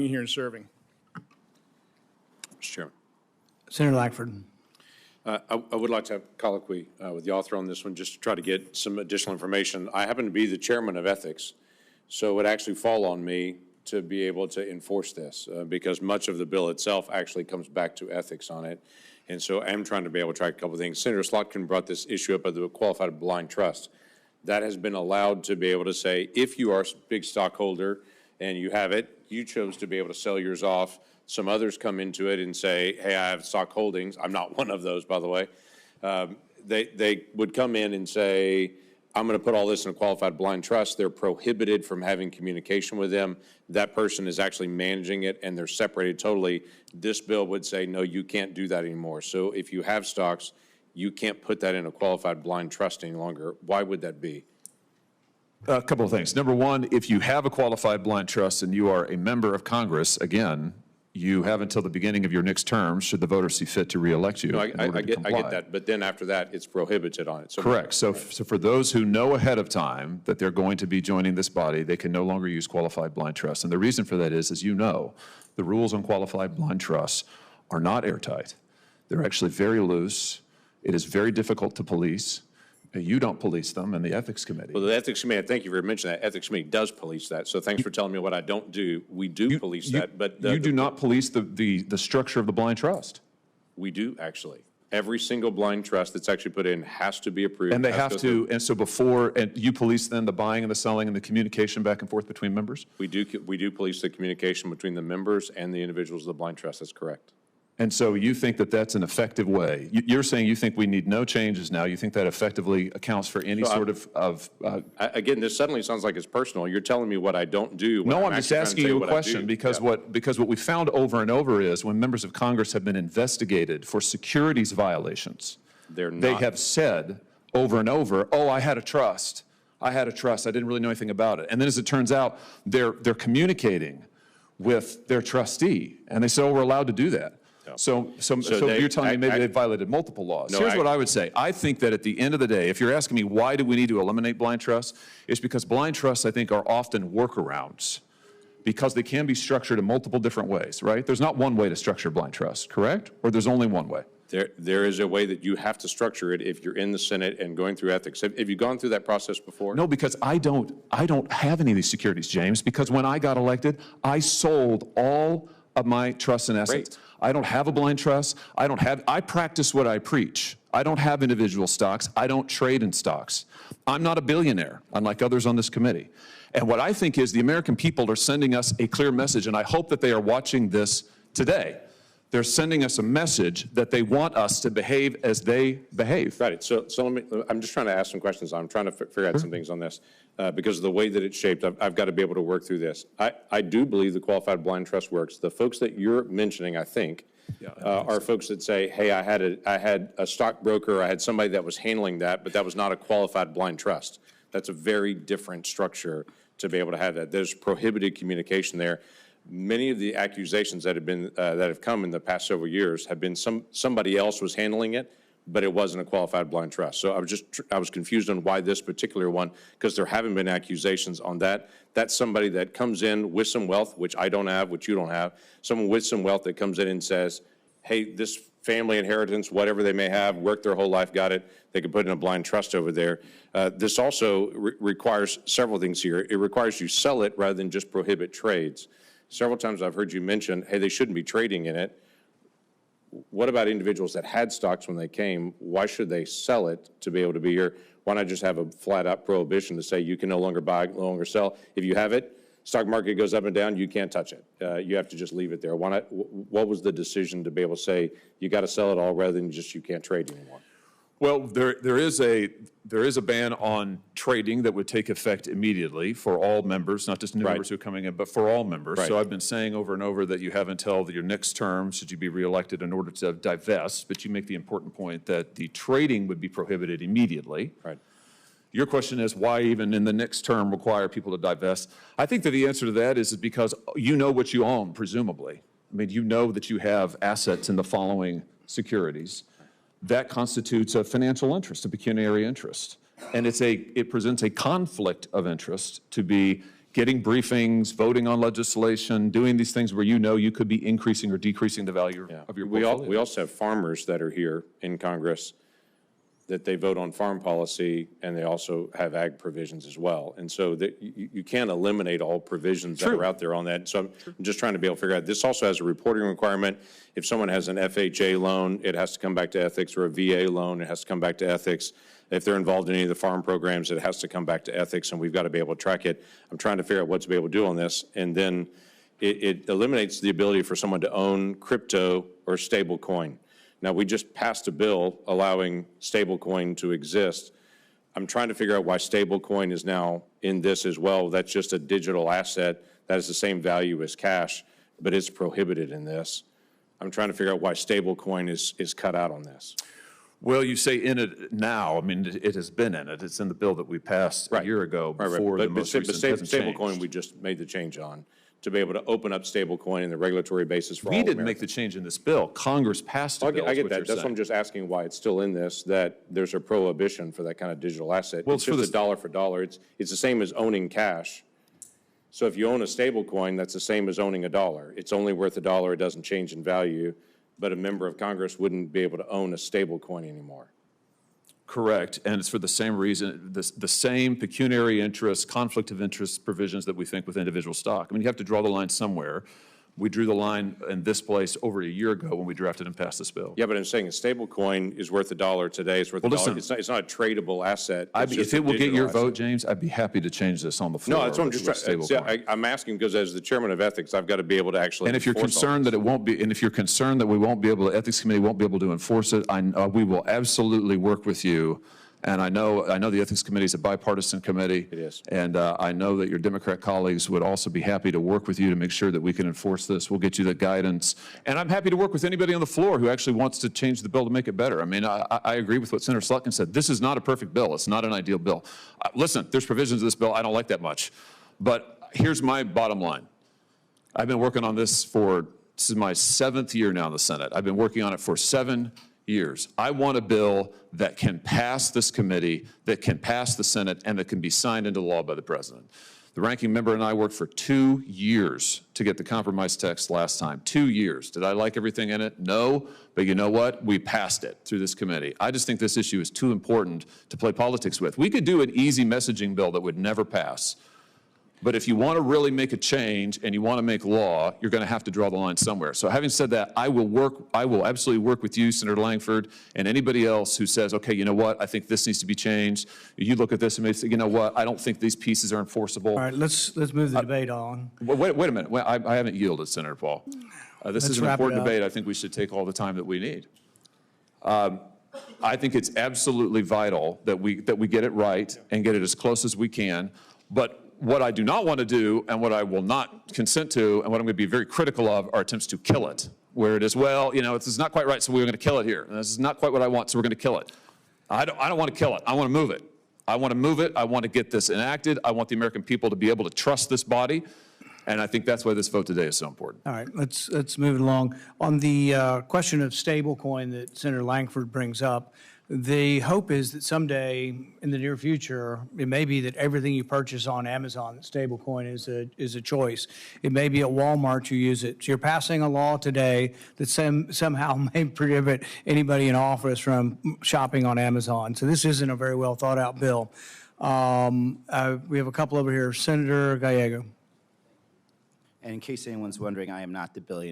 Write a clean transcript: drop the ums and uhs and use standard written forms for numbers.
here and serving. Mr. Chairman. Senator Lankford. I would like to have colloquy with the author on this one, just to try to get some additional information. I happen to be the chairman of ethics, so it would actually fall on me to be able to enforce this because much of the bill itself actually comes back to ethics on it. And so I'm trying to be able to track a couple of things. Senator Slotkin brought this issue up of the qualified blind trust. That has been allowed to be able to say, if you are a big stockholder and you have it, you chose to be able to sell yours off. Some others come into it and say, hey, I have stock holdings. I'm not one of those, by the way. They would come in and say, I'm going to put all this in a qualified blind trust. They're prohibited from having communication with them. That person is actually managing it, and they're separated totally. This bill would say, no, you can't do that anymore. So if you have stocks, you can't put that in a qualified blind trust any longer. Why would that be? A couple of things. Number one, if you have a qualified blind trust and you are a member of Congress, again, you have until the beginning of your next term, should the voters see fit to reelect you. No, I get that, but then after that, it's prohibited on it. So correct. So for those who know ahead of time that they're going to be joining this body, they can no longer use qualified blind trust. And the reason for that is, as you know, the rules on qualified blind trusts are not airtight. They're actually very loose. It is very difficult to police. You don't police them, and the Ethics Committee. Well, the Ethics Committee, thank you for mentioning that. Ethics Committee does police that. So thanks for telling me what I don't do. We do police that, but you do not police the structure of the blind trust. We do, actually. Every single blind trust that's actually put in has to be approved. And they have to, and so before, and you police then the buying and the selling and the communication back and forth between members? We do police the communication between the members and the individuals of the blind trust. That's correct. And so you think that that's an effective way? You're saying you think we need no changes now. You think that effectively accounts for any sort of again, this suddenly sounds like it's personal. You're telling me what I don't do. No, I'm just asking you a question because what we found over and over is when members of Congress have been investigated for securities violations, they have said over and over, oh, I had a trust. I had a trust. I didn't really know anything about it. And then as it turns out, they're communicating with their trustee, and they say, oh, we're allowed to do that. So you're telling me maybe they violated multiple laws. Here's what I would say. I think that at the end of the day, if you're asking me why do we need to eliminate blind trusts, it's because blind trusts, I think, are often workarounds because they can be structured in multiple different ways, right? There's not one way to structure blind trust, correct? Or there's only one way? There is a way that you have to structure it if you're in the Senate and going through ethics. Have you gone through that process before? No, because I don't have any of these securities, James, because when I got elected, I sold all of my trusts and assets. Great. I don't have a blind trust. I practice what I preach. I don't have individual stocks. I don't trade in stocks. I'm not a billionaire, unlike others on this committee. And what I think is the American people are sending us a clear message, and I hope that they are watching this today. They're sending us a message that they want us to behave as they behave. Right. So I'm just trying to ask some questions. I'm trying to figure out some things on this because of the way that it's shaped. I've got to be able to work through this. I do believe the qualified blind trust works. The folks that you're mentioning, I think, are folks that say, hey, I had a stockbroker, I had somebody that was handling that, but that was not a qualified blind trust. That's a very different structure to be able to have that. There's prohibited communication there. Many of the accusations that have come in the past several years have been somebody else was handling it, but it wasn't a qualified blind trust. So I was confused on why this particular one, because there haven't been accusations on that. That's somebody that comes in with some wealth, which I don't have, which you don't have. Someone with some wealth that comes in and says, hey, this family inheritance, whatever they may have, worked their whole life, got it, they could put in a blind trust over there. This also requires several things here. It requires you sell it rather than just prohibit trades. Several times I've heard you mention, hey, they shouldn't be trading in it. What about individuals that had stocks when they came? Why should they sell it to be able to be here? Why not just have a flat-out prohibition to say you can no longer buy, no longer sell? If you have it, stock market goes up and down, you can't touch it. You have to just leave it there. Why not? What was the decision to be able to say you got to sell it all rather than just you can't trade anymore? Well, there is a ban on trading that would take effect immediately for all members, not just new members who are coming in, but for all members. So I've been saying over and over that you have until your next term, should you be reelected, in order to divest. But you make the important point that the trading would be prohibited immediately. Right. Your question is why even in the next term require people to divest? I think that the answer to that is because you know what you own, presumably. I mean, you know that you have assets in the following securities. That constitutes a financial interest, a pecuniary interest. And it presents a conflict of interest to be getting briefings, voting on legislation, doing these things where you could be increasing or decreasing the value of your portfolio. We also have farmers that are here in Congress that they vote on farm policy, and they also have ag provisions as well. And so that you can't eliminate all provisions that are out there on that. So I'm just trying to be able to figure out, this also has a reporting requirement. If someone has an FHA loan, it has to come back to ethics, or a VA loan, it has to come back to ethics. If they're involved in any of the farm programs, it has to come back to ethics, and we've got to be able to track it. I'm trying to figure out what to be able to do on this. And then it eliminates the ability for someone to own crypto or stable coin. Now, we just passed a bill allowing stablecoin to exist. I'm trying to figure out why stablecoin is now in this as well. That's just a digital asset that has the same value as cash, but it's prohibited in this. I'm trying to figure out why stablecoin is cut out on this. Well, you say in it now. I mean, it has been in it. It's in the bill that we passed a year ago before the most recent hasn't changed. Stablecoin, we just made the change on, to be able to open up stablecoin in the regulatory basis for all Americans. We didn't make the change in this bill. Congress passed a bill. I get that. That's why I'm just asking why it's still in this, that there's a prohibition for that kind of digital asset. Well, it's just a dollar for dollar. It's the same as owning cash. So if you own a stablecoin, that's the same as owning a dollar. It's only worth a dollar. It doesn't change in value. But a member of Congress wouldn't be able to own a stablecoin anymore. Correct, and it's for the same reason, the same pecuniary interest, conflict of interest provisions that we think with individual stock. I mean, you have to draw the line somewhere. We drew the line in this place over a year ago when we drafted and passed this bill. Yeah, but I'm saying a stable coin is worth $1 today. It's worth $1. It's not a tradable asset. If it will get your vote, James, I'd be happy to change this on the floor. No, that's what I'm just trying. I'm asking because as the chairman of ethics, I've got to be able to actually. And if you're concerned that it won't be, and if you're concerned that we won't be able, the ethics committee won't be able to enforce it, we will absolutely work with you. And I know the Ethics Committee is a bipartisan committee. It is. And I know that your Democrat colleagues would also be happy to work with you to make sure that we can enforce this. We'll get you the guidance. And I'm happy to work with anybody on the floor who actually wants to change the bill to make it better. I mean, I agree with what Senator Slotkin said. This is not a perfect bill. It's not an ideal bill. Listen, there's provisions of this bill I don't like that much. But here's my bottom line. I've been working on this this is my 7th year now in the Senate. I've been working on it for 7 years. I want a bill that can pass this committee, that can pass the Senate, and that can be signed into law by the president. The ranking member and I worked for 2 years to get the compromise text last time. 2 years. Did I like everything in it? No, but you know what? We passed it through this committee. I just think this issue is too important to play politics with. We could do an easy messaging bill that would never pass. But if you want to really make a change and you want to make law, you're going to have to draw the line somewhere. So having said that, I will absolutely work with you, Senator Lankford, and anybody else who says, okay, you know what, I think this needs to be changed. You look at this and may say, you know what, I don't think these pieces are enforceable. All right, let's move the debate on. Wait a minute. I haven't yielded, Senator Paul. This is an important debate. I think we should take all the time that we need. I think it's absolutely vital that we get it right and get it as close as we can. But what I do not want to do, and what I will not consent to, and what I'm going to be very critical of, are attempts to kill it, where it is, well, you know, this is not quite right, so we're going to kill it here. And this is not quite what I want, so we're going to kill it. I don't want to kill it. I want to move it. I want to move it. I want to get this enacted. I want the American people to be able to trust this body, and I think that's why this vote today is so important. All right, let's move it along. On the question of stablecoin that Senator Lankford brings up, the hope is that someday in the near future, it may be that everything you purchase on Amazon, that stablecoin is a choice. It may be at Walmart you use it. So you're passing a law today that somehow may prohibit anybody in office from shopping on Amazon. So this isn't a very well thought out bill. We have a couple over here. Senator Gallego. And in case anyone's wondering, I am not the billionaire.